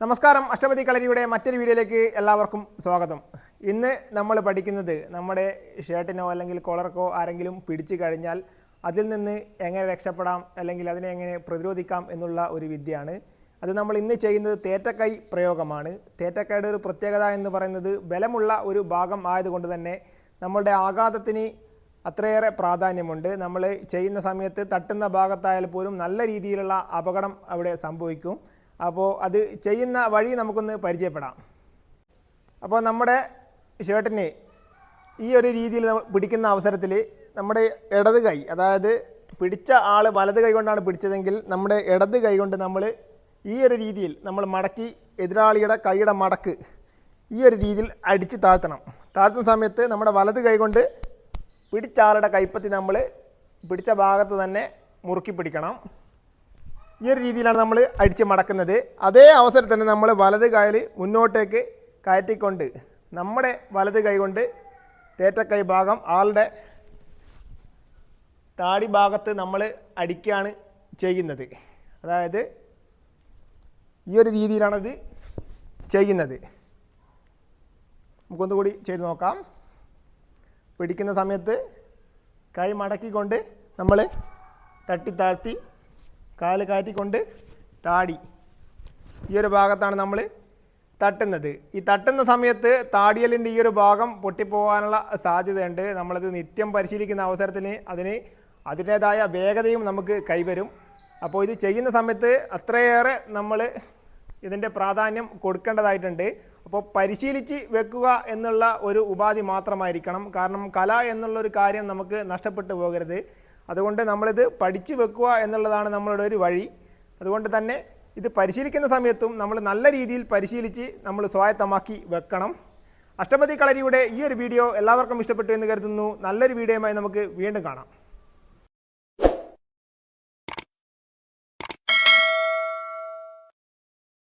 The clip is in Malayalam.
നമസ്കാരം. അഷ്ടപതി കളരിയുടെ മറ്റൊരു വീഡിയോയിലേക്ക് എല്ലാവർക്കും സ്വാഗതം. ഇന്ന് നമ്മൾ പഠിക്കുന്നത് നമ്മുടെ ഷർട്ടിനോ അല്ലെങ്കിൽ കോളർക്കോ ആരെങ്കിലും പിടിച്ചു കഴിഞ്ഞാൽ അതിൽ നിന്ന് എങ്ങനെ രക്ഷപ്പെടാം അല്ലെങ്കിൽ അതിനെ എങ്ങനെ പ്രതിരോധിക്കാം എന്നുള്ള ഒരു വിദ്യയാണ്. അത് നമ്മൾ ഇന്ന് ചെയ്യുന്നത് തേറ്റക്കൈ പ്രയോഗമാണ്. തേറ്റക്കൈയുടെ ഒരു പ്രത്യേകത എന്ന് പറയുന്നത് ബലമുള്ള ഒരു ഭാഗം ആയതുകൊണ്ട് തന്നെ നമ്മളുടെ ആഘാതത്തിന് അത്രയേറെ പ്രാധാന്യമുണ്ട്. നമ്മൾ ചെയ്യുന്ന സമയത്ത് തട്ടുന്ന ഭാഗത്തായാൽ പോലും നല്ല രീതിയിലുള്ള അപകടം അവിടെ സംഭവിക്കും. അപ്പോൾ അത് ചെയ്യുന്ന വഴി നമുക്കൊന്ന് പരിചയപ്പെടാം. അപ്പോൾ നമ്മുടെ ഷർട്ടിന് ഈ ഒരു രീതിയിൽ പിടിക്കുന്ന അവസരത്തിൽ നമ്മുടെ ഇടത് കൈ, അതായത് പിടിച്ച ആൾ വലത് കൈ കൊണ്ടാണ് പിടിച്ചതെങ്കിൽ നമ്മുടെ ഇടത് കൈ കൊണ്ട് നമ്മൾ ഈ ഒരു രീതിയിൽ നമ്മൾ മടക്കി എതിരാളിയുടെ കൈയുടെ മടക്ക് ഈ ഒരു രീതിയിൽ അടിച്ച് താഴ്ത്തണം. താഴ്ത്തുന്ന സമയത്ത് നമ്മുടെ വലത് കൈ കൊണ്ട് പിടിച്ച ആളുടെ കൈപ്പത്തി നമ്മൾ പിടിച്ച ഭാഗത്ത് തന്നെ മുറുക്കി പിടിക്കണം. ഈ ഒരു രീതിയിലാണ് നമ്മൾ അടിച്ച് മടക്കുന്നത്. അതേ അവസരത്തിൽ തന്നെ നമ്മൾ വലത് കൈയിൽ മുന്നോട്ടേക്ക് കയറ്റിക്കൊണ്ട് നമ്മുടെ വലത് കൈ കൊണ്ട് തേറ്റക്കൈ ഭാഗം ആളുടെ താടി ഭാഗത്ത് നമ്മൾ അടിക്കുകയാണ് ചെയ്യുന്നത്. അതായത് ഈ ഒരു രീതിയിലാണത് ചെയ്യുന്നത്. നമുക്കൊന്നുകൂടി ചെയ്ത് നോക്കാം. പിടിക്കുന്ന സമയത്ത് കൈ മടക്കിക്കൊണ്ട് നമ്മൾ തട്ടിത്താഴ്ത്തി കാല് കയറ്റിക്കൊണ്ട് താടി ഈ ഒരു ഭാഗത്താണ് നമ്മൾ തട്ടുന്നത്. ഈ തട്ടുന്ന സമയത്ത് താടിയലിൻ്റെ ഈ ഒരു ഭാഗം പൊട്ടിപ്പോകാനുള്ള സാധ്യതയുണ്ട്. നമ്മളത് നിത്യം പരിശീലിക്കുന്ന അവസരത്തിന് അതിൻ്റേതായ വേഗതയും നമുക്ക് കൈവരും. അപ്പോൾ ഇത് ചെയ്യുന്ന സമയത്ത് അത്രയേറെ നമ്മൾ ഇതിൻ്റെ പ്രാധാന്യം കൊടുക്കേണ്ടതായിട്ടുണ്ട്. അപ്പോൾ പരിശീലിച്ച് വെക്കുക എന്നുള്ള ഒരു ഉപാധി മാത്രമായിരിക്കണം. കാരണം കല എന്നുള്ളൊരു കാര്യം നമുക്ക് നഷ്ടപ്പെട്ടു പോകരുത്. അതുകൊണ്ട് നമ്മളിത് പഠിച്ചു വെക്കുക എന്നുള്ളതാണ് നമ്മളുടെ ഒരു വഴി. അതുകൊണ്ട് തന്നെ ഇത് പരിശീലിക്കുന്ന സമയത്തും നമ്മൾ നല്ല രീതിയിൽ പരിശീലിച്ച് നമ്മൾ സ്വായത്തമാക്കി വെക്കണം. അഷ്ടപതി കളരിയുടെ ഈ ഒരു വീഡിയോ എല്ലാവർക്കും ഇഷ്ടപ്പെട്ടു എന്ന് കരുതുന്നു. നല്ലൊരു വീഡിയോയുമായി നമുക്ക് വീണ്ടും കാണാം.